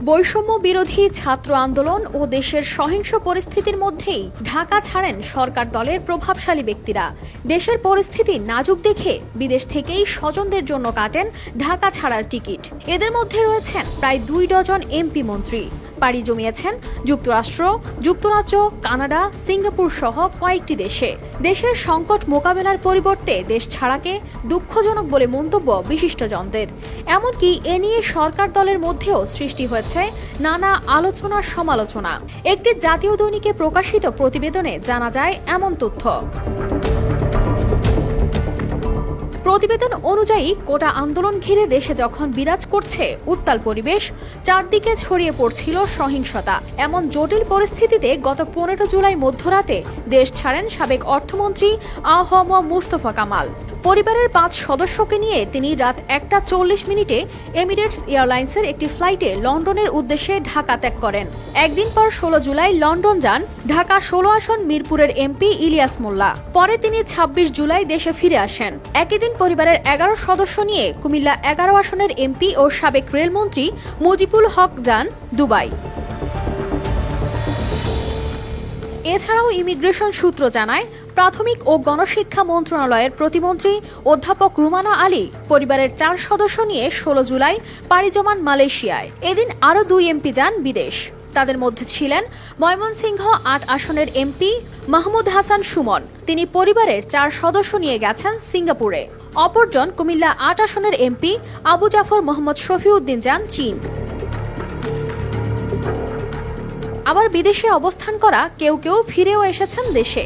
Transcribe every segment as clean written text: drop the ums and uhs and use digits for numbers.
বৈষম্য বিরোধী ছাত্র আন্দোলন ও দেশের সহিংস পরিস্থিতির মধ্যেই ঢাকা ছাড়েন সরকার দলের প্রভাবশালী ব্যক্তিরা। দেশের পরিস্থিতি নাজুক দেখে বিদেশ থেকেই স্বজনদের জন্য কাটেন ঢাকা ছাড়ার টিকিট। এদের মধ্যে রয়েছেন প্রায় 2 ডজন এমপি মন্ত্রী। পাড়ি জমিয়েছেন যুক্তরাষ্ট্র, যুক্তরাজ্য, কানাডা, সিঙ্গাপুর সহ কয়েকটি দেশে। দেশের সংকট মোকাবেলার পরিবর্তে দেশ ছাড়াকে দুঃখজনক বলে মন্তব্য বিশিষ্টজনদের। এমনকি এ নিয়ে সরকার দলের মধ্যেও সৃষ্টি হয়েছে নানা আলোচনা সমালোচনা। একটি জাতীয় দৈনিকে প্রকাশিত প্রতিবেদনে জানা যায় এমন তথ্য। প্রতিবেদন অনুযায়ী কোটা আন্দোলন ঘিরে দেশে যখন বিরাজ করছে উত্তাল পরিবেশ, চারদিকে ছড়িয়ে পড়ছিল সহিংসতা, এমন জটিল পরিস্থিতিতে গত 15 জুলাই মধ্যরাতে দেশ ছাড়েন সাবেক অর্থমন্ত্রী আ.হ.ম মুস্তফা কামাল। পরিবারের 5 সদস্যকে নিয়ে তিনি রাত 1:40 এমিরেটস এয়ারলাইন্সের একটি ফ্লাইটে লন্ডনের উদ্দেশ্যে ঢাকা ত্যাগ করেন। একদিন পর 16 জুলাই লন্ডন যান ঢাকা 16 আসন মিরপুরের এমপি ইলিয়াস মোল্লা। পরে তিনি 26 জুলাই দেশে ফিরে আসেন। একই দিন পরিবারের 11 সদস্য নিয়ে কুমিল্লা 11 আসনের এমপি ও সাবেক রেলমন্ত্রী মুজিবুল হক যান দুবাই। এছাড়াও ইমিগ্রেশন সূত্র জানায়, প্রাথমিক ও গণশিক্ষা মন্ত্রণালয়ের প্রতিমন্ত্রী অধ্যাপক রুমানা আলী পরিবারের 4 সদস্য নিয়ে 16 জুলাই পাড়ি জমান মালয়েশিয়ায়। এদিন আরও 2 এমপি যান বিদেশ। তাদের মধ্যে ছিলেন ময়মনসিংহ 8 আসনের এমপি মাহমুদ হাসান সুমন। তিনি পরিবারের 4 সদস্য নিয়ে গেছেন সিঙ্গাপুরে। অপরজন কুমিল্লা 8 আসনের এমপি আবু জাফর মোহাম্মদ শফিউদ্দিন যান চীন। আবার বিদেশে অবস্থান করা কেউ কেউ ফিরেও এসেছেন দেশে।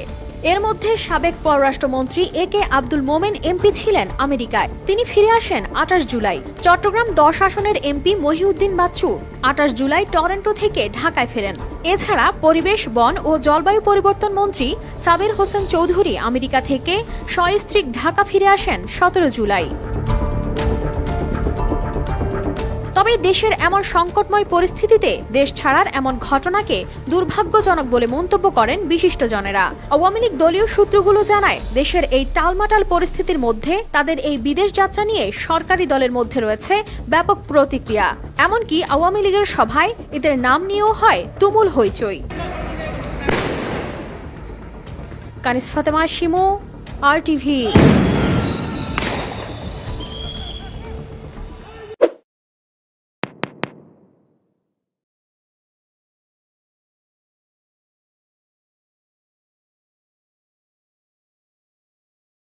এর মধ্যে সাবেক পররাষ্ট্রমন্ত্রী এ.কে আব্দুল মোমেন এমপি ছিলেন আমেরিকায়। তিনি ফিরে আসেন 28 জুলাই। চট্টগ্রাম 10 আসনের এমপি মহিউদ্দিন বাচ্চু 28 জুলাই টরন্টো থেকে ঢাকায় ফেরেন। এছাড়া পরিবেশ, বন ও জলবায়ু পরিবর্তন মন্ত্রী সাবির হোসেন চৌধুরী আমেরিকা থেকে সস্ত্রীক ঢাকা ফিরে আসেন 17 জুলাই। তবে দেশের এমন সংকটময় পরিস্থিতিতে দেশ ছাড়ার এমন ঘটনাকে দুর্ভাগ্যজনক বলে মন্তব্য করেন বিশিষ্টজনেরা। আওয়ামী লীগ দলীয় সূত্রগুলো জানায়, দেশের এই টালমাটাল পরিস্থিতির মধ্যে তাদের এই বিদেশ যাত্রা নিয়ে সরকারি দলের মধ্যে রয়েছে ব্যাপক প্রতিক্রিয়া। এমনকি আওয়ামী লীগের সভায় এদের নাম নিয়েও হয় তুমুল হইচই। কানিস ফাতেমা শিমু, RTV।